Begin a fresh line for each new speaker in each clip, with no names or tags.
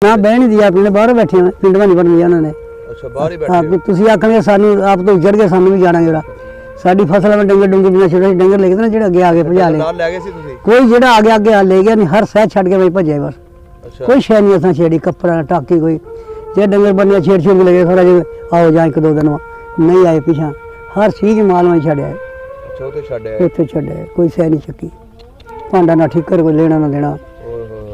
ना बहन दी अपने बाहर बैठे हैं पिंड में नहीं बननी उन्होंने।
अच्छा बाहर ही बैठे
हाँ
हो।
तुसी आखने सानू आप तो उजड़ गए सानू भी जाना जेड़ा साडी फसल में डंगर डुंगर बिना छोड़े डंगर लेके ना जेड़ा आगे भजा ले
ਨਾਲ ਲੈ ਗਏ ਸੀ ਤੁਸੀਂ।
कोई जेड़ा आगे ले गया नहीं हर शह छड़ के भाई भजे बस
अच्छा
कोई शह नहीं असां छेड़ी कपड़ा टाकी कोई जे डंगर बनिया छेड़ छेड़ के लगे थोड़ा जो आओ जाए एक दो दिन नहीं आए पीछा हर चीज माल में छड़िया
अच्छा ਉੱਥੇ ਛੱਡਿਆ।
उत्थे छड़े कोई शह नहीं चकी भांडा ना ठीकर कोई लेना ना देना।
ਓਏ ਹੋਏ।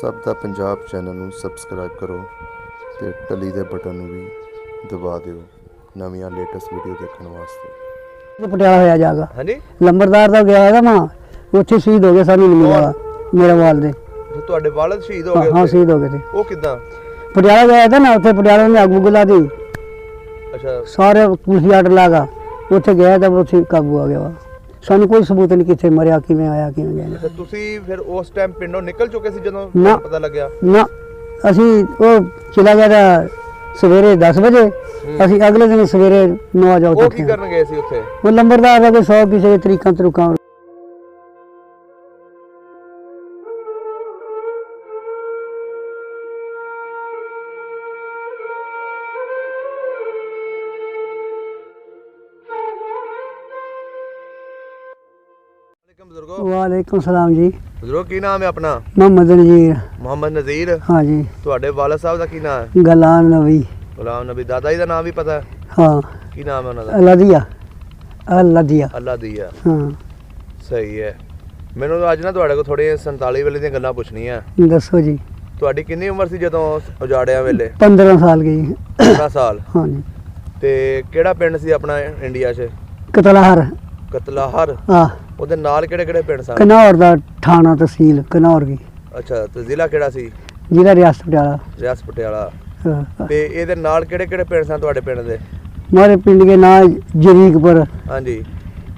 ਸਭ ਦਾ ਪੰਜਾਬ ਚੈਨਲ ਨੂੰ ਸਬਸਕ੍ਰਾਈਬ ਕਰੋ ਤੇ ਟਲੀ ਦੇ ਬਟਨ ਨੂੰ ਵੀ ਦਬਾ ਦਿਓ ਨਵੀਆਂ ਲੇਟੈਸਟ ਵੀਡੀਓ ਦੇਖਣ ਵਾਸਤੇ।
पटियाला होया जागा
ਹਾਂਜੀ
लंबरदार का गया था वहाँ उत्थे शहीद हो गए सानू नहीं मिला मेरे वाल दे
ਅੱਛਾ, ਤੁਹਾਡੇ ਵਾਲਦ ਸ਼ਹੀਦ ਹੋ ਗਏ
हाँ
ਉੱਥੇ?
शहीद हो गए थे
ਉਹ ਕਿੱਦਾਂ?
पटियाला गया था ना उत्थे पटियाला में आग बुगला दी
ਅੱਛਾ
सारे पुलिस आर्डर लागा उत्थे गया था उत्थे काबू आ गया वा सानू कोई सबूत नहीं किथे मरिया किवें आया किवें गया
ਅੱਛਾ ਤੁਸੀਂ ਫਿਰ ਉਸ ਟਾਈਮ ਪਿੰਡੋਂ ਨਿਕਲ ਚੁੱਕੇ ਸੀ ਜਦੋਂ
ਨਾ।
ਪਤਾ ਲੱਗਿਆ?
ना असी वो चला गया था सवेरे 10 बजे असी अगले दिन सवेरे 9 बजे
ਉਹ ਕੀ
उठे
ਕਰਨ ਗਏ ਸੀ ਉੱਥੇ?
वो लंबरदार का कोई 100 किसी तरीका तरुका
ਵਾਲੇਕੁਮ ਬਜ਼ੁਰਗੋ।
वालेकुम सलाम जी
ਬਜ਼ੁਰਗੋ ਕੀ ਨਾਮ ਹੈ ਆਪਣਾ?
मोहम्मद नजीर
ਮੁਹੰਮਦ ਨਜ਼ੀਰ।
हाँ जी
ਤੁਹਾਡੇ ਵਾਲਦ ਸਾਹਿਬ ਦਾ ਕੀ ਨਾਮ ਹੈ?
गलान नबी
ਗੁਲਾਮ ਨਬੀ। ਦਾਦਾ ਜੀ ਦਾ ਨਾਮ ਵੀ ਪਤਾ ਹੈ?
हाँ
ਕੀ ਨਾਮ ਹੈ ਉਹਨਾਂ ਦਾ?
अल्लाह दिया अल्लाह दिया
ਅੱਲਾ ਦੀਆ।
हाँ
ਸਹੀ ਹੈ। ਮੈਨੂੰ ਅੱਜ ਨਾ ਤੁਹਾਡੇ ਕੋਲ ਥੋੜ੍ਹੀਆਂ 47 ਵੇਲੇ ਦੀਆਂ ਗੱਲਾਂ ਪੁੱਛਣੀਆਂ।
दसो जी
ਤੁਹਾਡੀ ਕਿੰਨੀ ਉਮਰ ਸੀ ਜਦੋਂ ਉਜਾੜਿਆਂ ਵੇਲੇ?
15 साल गई
15 ਸਾਲ।
हाँ जी
ਤੇ ਕਿਹੜਾ ਪਿੰਡ ਸੀ ਆਪਣਾ ਇੰਡੀਆ 'ਚ?
कतलाहर
ਕਤਲਾਹਰ।
हाँ
ਉਹਦੇ ਨਾਲ ਕਿਹੜੇ ਕਿਹੜੇ ਪਿੰਡ ਸਨ?
कनौर दा थाना तहसील कनौर की
ਅੱਛਾ ਤੇ ਜ਼ਿਲ੍ਹਾ ਕਿਹੜਾ ਸੀ?
जिला रियासत पटियाला
ਰਿਆਸਤ ਪਟਿਆਲਾ।
हाँ।
ਤੇ ਇਹਦੇ ਨਾਲ ਕਿਹੜੇ ਕਿਹੜੇ ਪਿੰਡ ਸਨ ਤੁਹਾਡੇ ਪਿੰਡ ਦੇ?
हमारे पिंड के नाम जरीकपुर
ਹਾਂਜੀ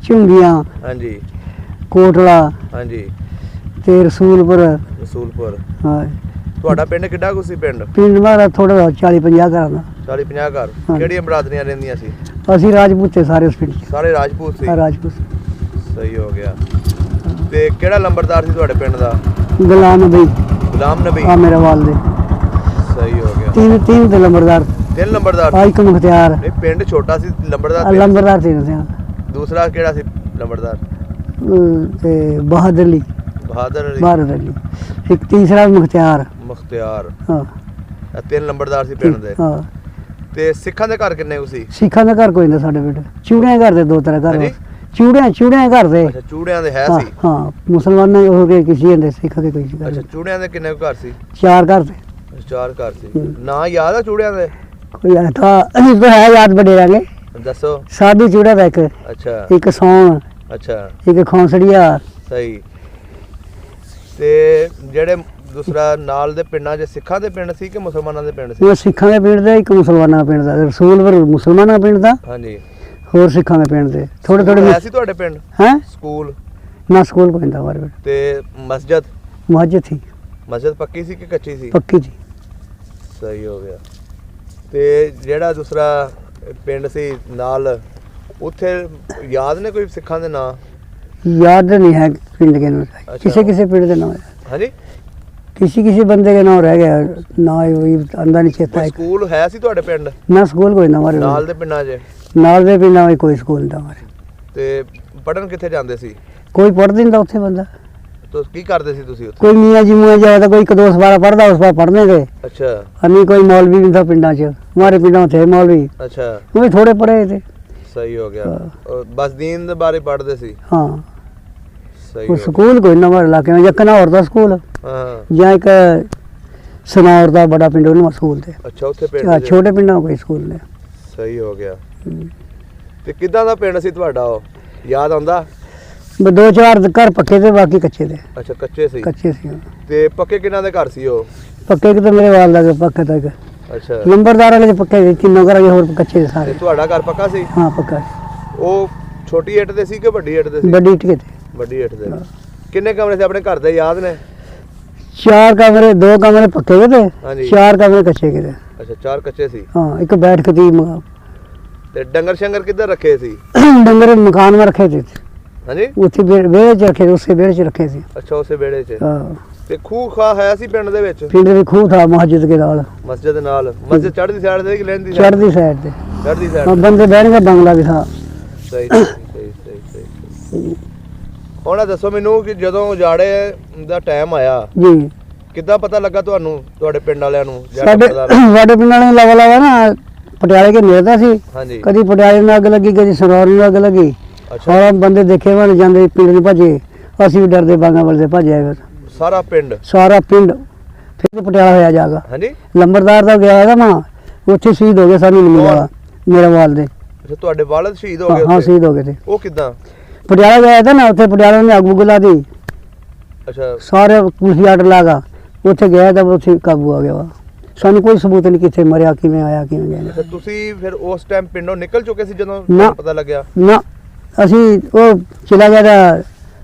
झुंगियां
ਹਾਂਜੀ
कोटला
ਹਾਂਜੀ।
ते रसूलपुर
ਰਸੂਲਪੁਰ।
हाँ
ਤੁਹਾਡਾ ਪਿੰਡ ਕਿੱਡਾ ਕੁ ਸੀ ਪਿੰਡ?
पिंड हमारा थोड़ा 40-50 घर दा
40-50 ਘਰ।
ਹਾਂਜੀ।
ਕਿਹੜੀਆਂ ਬਰਾਦਰੀਆਂ ਰਹਿੰਦੀਆਂ ਸੀ?
ਅਸੀਂ ਰਾਜਪੂਤ थे सारे उस पिंड च
ਸਾਰੇ ਰਾਜਪੂਤ ਸੀ।
राजपूत
ਸਹੀ ਹੋ ਗਿਆ। ਤੇ ਕਿਹੜਾ ਲੰਬਰਦਾਰ ਸੀ ਤੁਹਾਡੇ ਪਿੰਡ ਦਾ?
गुलाम भाई
ਗੁਲਾਮ ਨਬੀ।
आ मेरे वाल दे
ਸਹੀ ਹੋ ਗਿਆ।
तीन थे लंबरदार
ਤਿੰਨ ਲੰਬਰਦਾਰ?
आ एक मुख्तियार
ਨਹੀਂ ਪਿੰਡ ਛੋਟਾ ਸੀ ਲੰਬਰਦਾਰ
आ
ਤਿੰਨ।
लंबरदार तीन थे
ਦੂਸਰਾ ਕਿਹੜਾ ਸੀ ਲੰਬਰਦਾਰ?
ते बहादुर अली
ਬਹਾਦਰ ਅਲੀ।
बहादुर अली एक तीसरा मुख्तियार
ਮੁਖਤਿਆਰ।
हाँ
ਇਹ ਤਿੰਨ ਲੰਬਰਦਾਰ ਸੀ ਪਿੰਡ ਦੇ।
हाँ
ਤੇ ਸਿੱਖਾਂ ਦੇ ਘਰ ਕਿੰਨੇ ਕੁ ਸੀ?
ਸਿੱਖਾਂ ਦਾ ਘਰ ਕੋਈ ਨਹੀਂ ਸਾਡੇ ਪਿੰਡ ਚੂੜਿਆਂ ਘਰ ਦੇ 2 ਤਰ੍ਹਾਂ ਘਰ
ਹਾਂਜੀ?
ਚੂੜਿਆਂ ਘਰ ਦੇ
ਅੱਛਾ ਚੂੜਿਆਂ ਦੇ ਹੈ
ਹਾਂ
ਸੀ।
ਹਾਂ ਮੁਸਲਮਾਨਾਂ ਦੇ ਹੋ ਗਏ ਕਿਸੇ ਦੇ ਸਿੱਖ ਦੇ ਕੋਈ
ਅੱਛਾ
ਘਰ
ਚੂੜਿਆਂ ਦੇ ਕਿੰਨੇ ਕੁ ਘਰ ਸੀ?
4 ਘਰ ਦੇ
ਅੱਛਾ, 4 ਘਰ ਸੀ। ਨਾਂ ਯਾਦ ਆ ਚੂੜਿਆਂ ਦੇ?
ਕੋਈ ਆ ਤਾਂ ਅਸੀਂ ਤਾਂ ਹੈ ਯਾਦ ਬੜੇ ਰਾਂਗੇ
ਦੱਸੋ।
ਸਾਧੂ ਚੂੜਾ ਦਾ
ਅੱਛਾ
ਇੱਕ ਸੌਣ
ਅੱਛਾ
ਇੱਕ ਖੌਂਸੜੀਆ
ਸਹੀ। ਤੇ ਜਿਹੜੇ ਦੂਸਰਾ ਨਾਲ ਦੇ ਪਿੰਡਾਂ 'ਚ ਸਿੱਖਾਂ ਦੇ ਪਿੰਡ ਸੀ ਕਿ ਮੁਸਲਮਾਨਾਂ ਦੇ ਪਿੰਡ ਸੀ?
ਉਹ ਸਿੱਖਾਂ ਦੇ ਪਿੰਡ ਦਾ ਇੱਕ ਮੁਸਲਮਾਨਾਂ ਦਾ ਪਿੰਡ ਦਾ ਰਸੂਲਪੁਰ ਮੁਸਲਮਾਨਾਂ ਦਾ ਪਿੰਡ ਦਾ
ਹਾਂਜੀ।
ਹੋਰ ਸਿੱਖਾਂ ਦੇ ਪਿੰਡ ਦੇ ਥੋੜੇ
ਹੈ ਸੀ ਤੁਹਾਡੇ ਪਿੰਡ
ਹੈ
ਸਕੂਲ?
ਨਾ ਸਕੂਲ ਕੋਈ ਨਾ ਹਮਾਰੇ
ਤੇ ਮਸਜਿਦ?
ਮਸਜਿਦ ਥੀ
ਮਸਜਿਦ ਪੱਕੀ ਸੀ ਕਿ ਕੱਚੀ ਸੀ?
ਪੱਕੀ ਥੀ
ਸਹੀ ਹੋ ਗਿਆ। ਤੇ ਜਿਹੜਾ ਦੂਸਰਾ ਪਿੰਡ ਸੀ ਨਾਲ ਉੱਥੇ ਯਾਦ ਨੇ ਕੋਈ ਸਿੱਖਾਂ ਦੇ ਨਾਂ?
याद नहीं है पिंड के नाम
अच्छा।
किसी किसी पिंड के नाम है
ਹਾਂਜੀ।
किसी बंदे के नाम रह गया ना वही अंदा नहीं चेता
ਕੋਈ
है
ਸਕੂਲ ਹੈ ਸੀ ਤੁਹਾਡੇ ਪਿੰਡ
ना स्कूल कोई ना हमारे
ਨਾਲ ਦੇ ਪਿੰਡਾਂ 'ਚ?
नाल दे पिंड में कोई स्कूल ना हमारे
ਤੇ ਪੜਨ ਕਿੱਥੇ ਜਾਂਦੇ ਸੀ?
कोई पढ़ दिंदा उत्थे बंदा
ਤੋ ਕੀ ਕਰਦੇ ਸੀ ਤੁਸੀਂ ਉੱਥੇ?
कोई मियाँ जी मुआ जाता कोई 1-2 सवारा पढ़दा उस पर पढ़ने गए
ਅੱਛਾ
अन्नी कोई मौलवी भी था पिंडा च हमारे पिंडा में थे मौलवी
ਅੱਛਾ
वो भी थोड़े पढ़े थे
ਸਹੀ ਹੋ ਗਿਆ।
ਹਾਂ।
ਔਰ ਬਸ ਦੀਨ ਦੇ ਬਾਰੇ ਪੜ੍ਹਦੇ ਸੀ।
हाँ
ਸਹੀ
कोई
ਹੋ
स्कूल कोई ना हमारे इलाके में या कनौर दा स्कूल
ਗਿਆ। ਹਾਂ
या एक सनौर दा बड़ा पिंड उन्हें स्कूल थे
ਅੱਛਾ ਉੱਥੇ ਪਿੰਡ 'ਚ।
छोटे पिंडा में कोई स्कूल ने
ਸਹੀ ਹੋ ਗਿਆ। ਤੇ ਕਿੱਦਾਂ ਦਾ ਪਿੰਡ ਸੀ ਤੁਹਾਡਾ ਉਹ ਯਾਦ ਆਉਂਦਾ?
2-4 घर पक्के थे बाकी कच्चे थे
ਅੱਛਾ ਕੱਚੇ ਸੀ।
कच्चे सी
ਤੇ ਪੱਕੇ ਕਿਹਨਾਂ ਦੇ ਘਰ ਸੀ ਉਹ?
ਪੱਕੇ ਕਿਤੇ ਮੇਰੇ ਵਾਲ ਲੱਗੇ ਪੱਕੇ ਤੱਕ
ਅੱਛਾ
ਨੰਬਰਦਾਰ ਵਾਲੇ 'ਚ ਪੱਕੇ ਸੀ, ਤਿੰਨੋਂ ਘਰਾਂ ਦੇ ਹੋਰ ਕੱਚੇ ਸੀ ਸਾਰੇ।
ਤੇ ਤੁਹਾਡਾ ਘਰ ਪੱਕਾ ਸੀ?
ਹਾਂ ਪੱਕਾ ਸੀ।
ਉਹ ਛੋਟੀ ਇੱਟ ਦੇ ਸੀ ਕਿ ਵੱਡੀ ਇੱਟ ਦੇ ਸੀ?
ਵੱਡੀ ਇੱਟ ਕਿਤੇ
ਵੱਡੀ ਇੱਟ ਦੇ। ਕਿੰਨੇ ਕਮਰੇ ਸੀ ਆਪਣੇ ਘਰ ਦੇ ਯਾਦ ਨੇ?
4 ਕਮਰੇ, 2 ਕਮਰੇ ਪੱਕੇ ਕਿਤੇ,
ਹਾਂਜੀ।
4 ਕਮਰੇ ਕੱਚੇ ਕਿਤੇ।
ਅੱਛਾ 4 ਕੱਚੇ ਸੀ।
ਹਾਂ ਇੱਕ ਬੈਠ ਕੇ ਤੀ
ਤੇ ਡੰਗਰ ਸ਼ੰਗਰ ਕਿੱਧਰ ਰੱਖੇ ਸੀ?
ਡੰਗਰ ਮਕਾਨ में रखे थे,
ਹਾਂਜੀ
ਉੱਥੇ ਵਿਹੜੇ 'ਚ ਰੱਖੇ, ਉਸੇ ਵਿਹੜੇ 'ਚ ਰੱਖੇ ਸੀ।
ਅੱਛਾ ਉਸੇ ਵਿਹੜੇ 'ਚ।
ਹਾਂ
ਤੇ ਖੂਹ ਖਾ ਹੈ ਸੀ ਪਿੰਡ ਦੇ ਵਿੱਚ?
ਪਿੰਡ ਦੇ ਖੂਹ ਥਾ ਮਸਜਿਦ ਕੇ ਨਾਲ,
ਮਸਜਿਦ ਨਾਲ? ਮਸਜਿਦ ਚੜ੍ਹਦੀ ਸਾਈਡ ਤੇ ਕਿ ਲੈਂਦੀ
ਚੜ੍ਹਦੀ ਸਾਈਡ ਤੇ।
ਚੜ੍ਹਦੀ
ਹਾਂ
ਸਾਈਡ?
ਬੰਦੇ ਬਹਿਣ का बंगला भी था।
ਸਹੀ ਸਹੀ ਸਹੀ ਸਹੀ। ਹੁਣ ਇਹ ਦੱਸੋ ਮੈਨੂੰ ਕਿ ਜਦੋਂ ਉਜਾੜੇ ਦਾ ਟਾਈਮ ਆਇਆ
जी
ਕਿੱਦਾਂ ਪਤਾ ਲੱਗਾ ਤੁਹਾਨੂੰ, ਤੁਹਾਡੇ ਪਿੰਡ ਵਾਲਿਆਂ ਨੂੰ ਜਾਂ
ਸਾਡੇ
ਰਿਸ਼ਤੇਦਾਰਾਂ
ਸਾਡੇ ਪਿੰਡ ਵਾਲੇ ਲਵਾ ਲਵਾ ਨਾ ਪਟਿਆਲੇ ਕੇ ਨੇੜਦਾ ਸੀ,
ਹਾਂਜੀ
ਕਦੀ ਪਟਿਆਲੇ ਨੂੰ ਅੱਗ ਲੱਗੀ, ਕਦੀ ਸਰੌਰ ਨੂੰ ਅੱਗ ਲੱਗੀ।
ਅੱਛਾ
ਔਰ ਬੰਦੇ ਦੇਖੇ ਵਾਲੇ ਜਾਂਦੇ ਪਿੰਡ ਨੂੰ ਭੱਜੇ, ਅਸੀਂ ਵੀ ਡਰਦੇ ਬਾਗਾ ਵੱਲ ਦੇ ਭੱਜ ਆਏ। ਫਿਰ
ਸਾਰਾ ਪਿੰਡ?
ਸਾਰਾ ਪਿੰਡ ਫਿਰ ਪਟਿਆਲਾ ਹੋਇਆ ਜਾਗਾ।
ਹਾਂਜੀ
ਲੰਬਰਦਾਰ ਦਾ ਗਿਆ ਹੈਗਾ ਮਾਂ, ਉੱਥੇ ਸ਼ਹੀਦ ਹੋ ਗਏ, ਸਾਨੂੰ ਨਹੀਂ ਮਿਲਿਆ ਮੇਰੇ ਵਾਲ ਦੇ।
ਅੱਛਾ ਤੁਹਾਡੇ ਵਾਲਦ ਸ਼ਹੀਦ ਹੋ ਗਏ
ਹਾਂ
ਉੱਥੇ?
ਸ਼ਹੀਦ ਹੋ ਗਏ थे।
ਉਹ ਕਿੱਦਾਂ?
पटियाला गया था ना, उत्थे पटियाला ने अग बुला दी,
ਅੱਛਾ
सारे पुलिस आर्डर लागा, उत्थे गया था, उत्थे काबू आ गया वा। सानू कोई सबूत नहीं किथे मरिया, किवें आया, किवें गया।
ਅੱਛਾ ਤੁਸੀਂ ਫਿਰ ਉਸ ਟਾਈਮ ਪਿੰਡੋਂ ਨਿਕਲ ਚੁੱਕੇ ਸੀ ਜਦੋਂ
ਨਾ।
ਤੁਹਾਨੂੰ ਪਤਾ ਲੱਗਿਆ?
ना असी वो चला गया था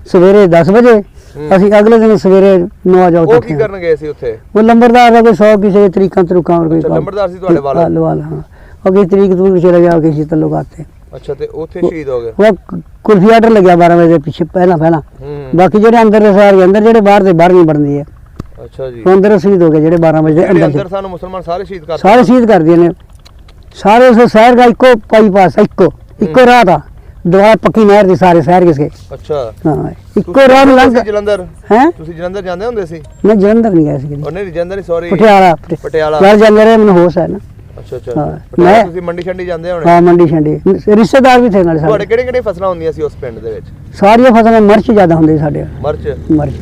सवेरे 10 बजे, असी अगले दिन सवेरे 9 जाओ
ਉਹ ਕੀ ਕਰਨ ਗਏ ਸੀ ਉੱਥੇ?
वो लंबरदार का कोई 100 किसी तरीका तरीका और कोई
ਅੱਛਾ ਲੰਬੜਦਾਰ ਸੀ ਤੁਹਾਡੇ ਵਾਲਦ?
वाल हाँ, और किसी तरीक तरीक चला गया किसी तल्लुकात थे।
ਅੱਛਾ ਤੇ ਉੱਥੇ ਸ਼ਹੀਦ ਹੋ ਗਏ?
वो कुल्फी आर्डर लग गया 12 बजे पीछे पहला बाकी जेडे अंदर दे सारे अंदर, जेडे बाहर दे बाहर नहीं बनदी है।
ਅੱਛਾ ਜੀ।
वो अंदर शहीद हो गए, जेडे 12 बजे
ਜਿਹੜੇ
अंदर
ਅੰਦਰ
से
ਸਾਨੂੰ ਮੁਸਲਮਾਨ ਸਾਰੇ ਸ਼ਹੀਦ ਕਰ
सारे शहीद कर दिए ने। सारे उस शहर का इको पाई पास, इको राह था, दवा पक्की नहर थी सारे शहर किसके।
ਅੱਛਾ
हाँ इको राह में लंघ
ਜਲੰਧਰ?
हैं।
ਤੁਸੀਂ ਜਲੰਧਰ ਜਾਂਦੇ ਹੁੰਦੇ ਸੀ?
मैं जलंधर नहीं गया सी,
ਉਹਨੇ ਜਲੰਧਰ ਨਹੀਂ ਸੌਰੀ
पटियाला
ਪਟਿਆਲਾ।
यार जलंधर है, मैंने होश है ना।
ਅੱਛਾ ਅੱਛਾ
ਹਾਂ,
ਪਟਿਆਲਾ
ਮੈਂ-
ਤੁਸੀਂ ਮੰਡੀ ਛੰਡੀ ਜਾਂਦੇ ਹੋਣੇ?
हाँ मंडी शंडी रिश्तेदार भी थे नाले
ਤੁਹਾਡੇ
सारे।
ਕਿਹੜੇ ਕਿਹੜੇ ਫਸਲਾਂ ਹੁੰਦੀਆਂ ਸੀ ਉਸ ਪਿੰਡ ਦੇ ਵਿੱਚ?
सारिया फसलें मिर्च ज्यादा होंदी साडे,
ਮਰਚ?
मिर्च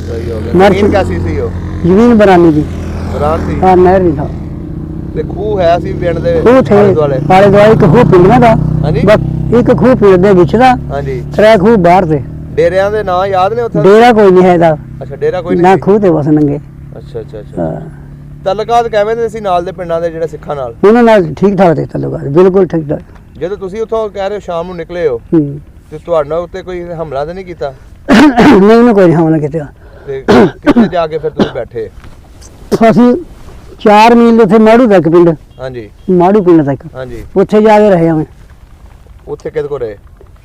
ਸਹੀ ਹੋ ਗਿਆ।
ਮਰਚ-
ਜ਼ਮੀਨ ਕਾਸੀ ਸੀ ਉਹ?
जमीन बनानी थी।
ਬਰਾਨ ਸੀ?
हाँ नहर नहीं था,
ਤੇ ਖੂਹ ਹੈ ਸੀ ਪਿੰਡ ਦੇ
खूह थे
ਆਲੇ ਦੁਆਲੇ?
आले दुआले, एक खूह पिंड में था,
ਹਾਂਜੀ
बस एक खूह पिंड दे विच दा,
ਹਾਂਜੀ।
3 खूह बाहर थे।
ਡੇਰਿਆਂ ਦੇ ਨਾਂ ਯਾਦ ਨੇ ਉੱਥੇ?
डेरा कोई नहीं है दा,
ਅੱਛਾ ਡੇਰਾ ਕੋਈ
ना
ਨਹੀਂ ਸੀ?
खूह थे बस नंगे।
ਅੱਛਾ ਅੱਛਾ ਅੱਛਾ।
हाँ,
ਤਲਕਾਤ ਕਿਵੇਂ ਦੇ ਸੀ ਨਾਲ ਦੇ ਪਿੰਡਾਂ ਦੇ ਜਿਹੜੇ ਸਿੱਖਾਂ ਨਾਲ?
उन्होंने नाल ठीक ठाक थे तल्लुकात, बिल्कुल ठीक ठाक।
ਜਦੋਂ ਤੁਸੀਂ ਉੱਥੋਂ ਕਹਿ ਰਹੇ ਹੋ ਸ਼ਾਮ ਨੂੰ ਨਿਕਲੇ ਹੋ ਤੇ ਤੁਹਾਡੇ ਉੱਤੇ ਕੋਈ ਹਮਲਾ ਤਾਂ ਨਹੀਂ ਕੀਤਾ?
नहीं ना कोई हमला किया।
ਤੇ ਕਿੱਥੇ ਜਾ ਕੇ ਫਿਰ ਤੁਸੀਂ ਬੈਠੇ?
ਅਸੀਂ 4 ਮੀਲ ਉੱਥੇ ਮਾੜੂ ਤੱਕ ਪਿੰਡ,
ਹਾਂਜੀ
ਮਾੜੂ ਪਿੰਡ ਤੱਕ,
ਹਾਂਜੀ।
ਉੱਥੇ ਜਾ ਕੇ ਰਹੇ ਹਾਂ।
ਉੱਥੇ ਕਿਹਦੇ ਕੋਲ ਰਹੇ?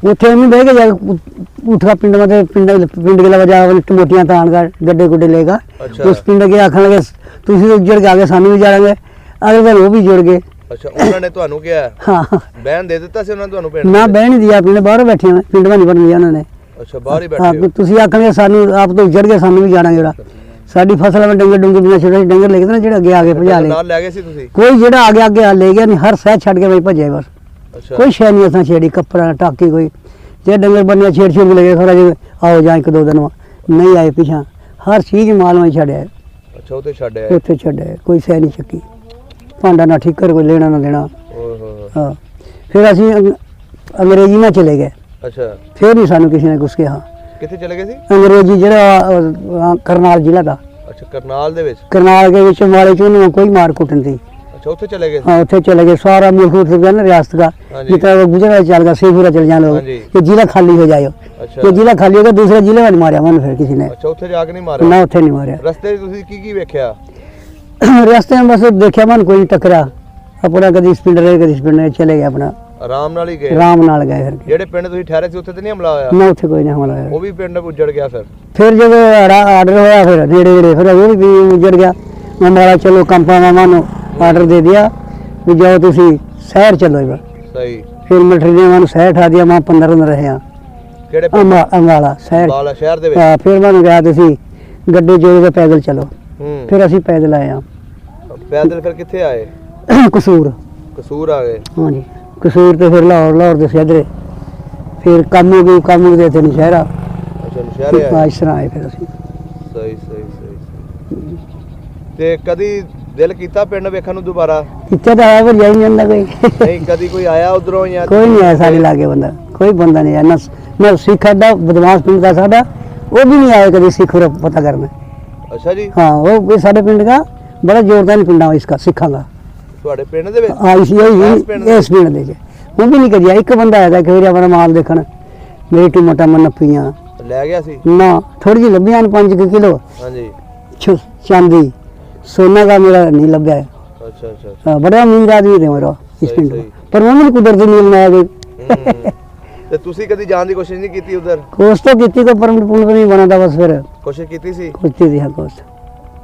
ਉੱਥੇ ਐਵੇਂ ਬਹਿ ਕੇ ਜਾ ਕੇ ਉਠਾ पिंड में पिंड के लगा जा मोटियां तान का गड्ढे गुड्डे लेगा,
अच्छा।
उस पिंड के आखन लगे तुसी तो उजड़ के आगे सानू भी जाएंगे, अगले दिन वो भी जुड़ गए।
ਅੱਛਾ ਉਹਨਾਂ ਨੇ ਤੁਹਾਨੂੰ ਕਿਹਾ
हाँ
ਬਹਿਣ ਦੇ ਦਿੱਤਾ ਸੀ ਉਹਨਾਂ ਨੇ ਤੁਹਾਨੂੰ ਪਿੰਡ
ना
ਦੇ?
बह नहीं दिया, पिंड बाहर बैठे हैं, पिंड में नहीं बन दिया उन्होंने।
ਅੱਛਾ ਬਾਹਰ ਹੀ
हाँ
ਬੈਠੇ ਹੋ?
तुसी आखन सानू आप तो उजड़ गए, सानू भी जाना जरा साडी फसल में डंगर डुंगर बिना छोटे डंगर लेके ना जेड़ा आगे भजा ले,
ਨਾਲ ਲੈ ਗਏ ਸੀ ਤੁਸੀਂ?
कोई जेड़ा आगे आगे ले गया नहीं, हर शहर छड़ के भाई भजे बस।
ਅੱਛਾ
कोई शह नहीं असां छेड़ी, कपड़ा टाकी कोई जे डंगर बनिया छेड़ छेड़ के लगे खरा जी आओ जाए 1-2 दिन में नहीं आए पिछा, हर चीज माल में छड़िया
ਅੱਛਾ ਉੱਥੇ ਛੱਡ ਆਏ?
उत्थे छड़िया, कोई शह नहीं चक्की, भांडा ना ठीकर कोई लेना ना देना।
ਓਹ ਹੋ ਹੋ।
हाँ फिर असी अंग्रेजी में चले गए,
ਅੱਛਾ
फिर नहीं सानू किसी ने कुछ कहा।
ਕਿੱਥੇ ਚਲੇ ਗਏ ਸੀ?
अंग्रेजी जेड़ा करनाल जिला था,
ਅੱਛਾ ਕਰਨਾਲ ਦੇ ਵਿੱਚ?
करनाल के विच मारे च उन्होंने कोई मार कुटन थी।
ਅੱਛਾ ਉੱਥੇ ਚਲੇ ਗਏ ਸੀ?
हाँ उत्थे चले गए, सारा मुल्क उठ गया ना रियासत का,
हाँ जी।
जितना वो गुजरा चल गया शेखपुरा चल जाए लोग,
हाँ जी।
ये जिला खाली हो जाए,
ਅੱਛਾ
ये जिला खाली होगा दूसरे जिले में नहीं मारा मन फिर किसी ने,
ਅੱਛਾ ਉੱਥੇ ਜਾ ਕੇ ਨਹੀਂ ਮਾਰਿਆ?
ना उत्थे नहीं मारा।
ਰਸਤੇ 'ਚ ਤੁਸੀਂ ਕੀ ਕੀ ਵੇਖਿਆ?
रास्ते में बस देखा मन कोई नहीं टकरा, अपना कदी इस पिंड रहे कदी इस पिंड रहे, चले गए अपना
ਆਰਾਮ ਨਾਲ ਹੀ ਗਏ?
राम नाल गए फिर
ਜਿਹੜੇ ਪਿੰਡ ਤੁਸੀਂ ਠਹਿਰੇ ਸੀ ਉੱਥੇ ਤੇ ਨਹੀਂ ਹਮਲਾ ਹੋਇਆ?
ना उत्थे कोई नहीं हमला होया।
ਉਹ ਵੀ ਪਿੰਡ ਉੱਜੜ ਗਿਆ ਫਿਰ?
फिर जब आर्डर होया फिर नेड़े नेड़े फिर वो भी उजड़ गया, हमारा चलो कंपा मामा ने आर्डर दे दिया भी जाओ तुसी शहर चलो एक बार।
ਸਹੀ।
फिर मिलिट्री ने मैं शहर ठा दिया, मैं 15 दिन रहे हैं
ਕਿਹੜੇ ਪਿੰਡ?
अंबाला शहर।
ਬਾਲਾ ਸ਼ਹਿਰ ਦੇ ਵਿੱਚ?
हाँ, फिर मैं गया तुसी गड्ढे जोड़ के पैदल चलो,
ਹੂੰ।
फिर असी पैदल आए हैं
ਪੈਦਲ ਫਿਰ ਕਿੱਥੇ ਆਏ?
कसूर।
ਕਸੂਰ ਆ ਗਏ?
हाँ जी कसूर तो फिर लाहौर, लाहौर से इधर फिर कामू के थे नशहरा,
ਅੱਛਾ ਨਸ਼ਹਿਰੇ ਆਏ?
इस तरह आए फिर असी।
ਸਹੀ ਸਹੀ ਸਹੀ। ਤੇ ਕਦੀ ਦਿਲ ਕੀਤਾ ਪਿੰਡ ਵੇਖਣ ਨੂੰ ਦੁਬਾਰਾ?
इतना तो है पर जाई नहीं जाता कोई।
ਨਹੀਂ ਕਦੀ ਕੋਈ ਆਇਆ ਉਧਰੋਂ ਜਾਂ?
कोई नहीं आया साढ़े लागे बंदा, कोई बंदा नहीं आया, ना सिख अड्डा बदमाश पिंड का साडा, वो भी नहीं आया कभी सिख और पता करना।
ਅੱਛਾ ਜੀ,
हाँ वो भी साढ़े पिंड का बड़ा जोरदार पिंडा इसका सिखा का
ਤੁਹਾਡੇ ਪਿੰਡ ਦੇ ਵਿੱਚ
आई सी
इस पिंड दे?
इस पिंड दे वो भी नहीं करिया एक बंदा आया था कि मेरा अपना माल देखन मेरी टमाटा मन नप्पियां
ਲੈ ਗਿਆ ਸੀ।
ना थोड़ी जी लभियां 5 किलो
ਹਾਂਜੀ,
चांदी सोना का मेरा नहीं लभ्या है
ਅੱਛਾ ਅੱਛਾ।
बड़ा अमीर आदमी थे मेरा इस
सही,
पिंड
सही।
में पर वो भी कुदरती नहीं बनाया गई
ਹੂੰ। ਤੇ ਤੁਸੀਂ ਕਦੀ ਜਾਣ ਦੀ ਕੋਸ਼ਿਸ਼ ਨਹੀਂ ਕੀਤੀ ਉਧਰ?
कोस तो की को परमिट पुल नहीं बना था बस फिर
ਕੋਸ਼ਿਸ਼ ਕੀਤੀ ਸੀ।
कुछ थी हाँ कोस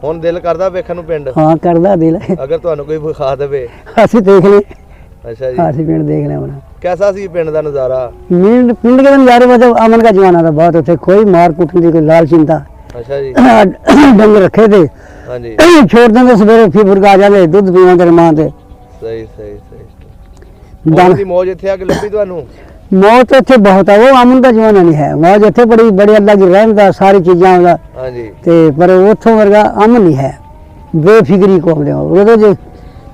ਹੁਣ ਦਿਲ ਕਰਦਾ ਵੇਖਣ ਨੂੰ ਪਿੰਡ,
हाँ करदा दिल
ਅਗਰ ਤੁਹਾਨੂੰ ਕੋਈ ਵਿਖਾ ਦੇਵੇ।
ਅਸੀਂ देख ले
ਅੱਛਾ ਜੀ,
ਅਸੀਂ ਪਿੰਡ ਦੇਖ ਲਿਆ ਬਣਾ
कैसा सी पिंड ਦਾ ਨਜ਼ਾਰਾ?
पिंड के नज़ारे मतलब अमन का जमाना था बहुत उसे कोई मार कुट नहीं कोई लाल चिंता
ਅੱਛਾ ਜੀ,
डंगर रखे थे
ਹਾਂਜੀ,
छोड़ देंगे सवेरे फिर फुरका आ जाते दूध पीवा तेरे मां ते
ਸਹੀ ਸਹੀ ਸਹੀ।
दान
ਦੀ ਮੌਜ ਇੱਥੇ ਆ ਕੇ ਲੱਭੀ ਤੁਹਾਨੂੰ?
मौत इतने बहुत है वो अमन का जमाना नहीं है मौज इतने बड़ी बड़ी अल्लाह की रहमत है सारी चीज़ां का
ਹਾਂਜੀ,
ते पर उतों वर्गा अमन नहीं है बेफिक्री को वो जो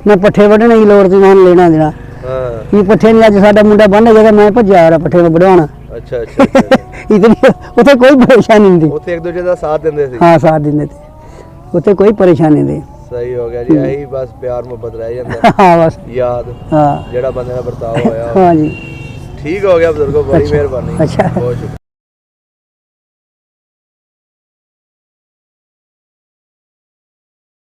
मैं पट्ठे वढ़ने की लोड़ थी मान लेना देना
ਹਾਂ,
ये पट्ठे नहीं अज साडा मुंडा बन गया मैं भज्या आ रहा पट्ठे में बढ़ाना
ਅੱਛਾ ਅੱਛਾ ਅੱਛਾ।
इतनी उसे कोई परेशानी नहीं थी
ਉੱਥੇ ਇੱਕ ਦੂਜੇ ਦਾ ਸਾਥ ਦਿੰਦੇ ਸੀ।
हाँ साथ दिन थे उसे कोई परेशानी नहीं
ਸਹੀ ਹੋ ਗਿਆ ਜੀ, ਇਹੀ ਬਸ ਪਿਆਰ ਮੁਹੱਬਤ ਰਹਿ ਜਾਂਦਾ,
हाँ बस
ਯਾਦ
हाँ
ਜਿਹੜਾ ਬੰਦੇ ਨਾਲ ਵਰਤਾਓ ਹੋਇਆ।
हाँ जी
ਠੀਕ ਹੋ ਗਿਆ ਬਜ਼ੁਰਗੋ, ਬੜੀ
ਅੱਛਾ,
ਮਿਹਰਬਾਨੀ,
ਅੱਛਾ।
ਬਹੁਤ ਸ਼ੁਕਰੀਆ।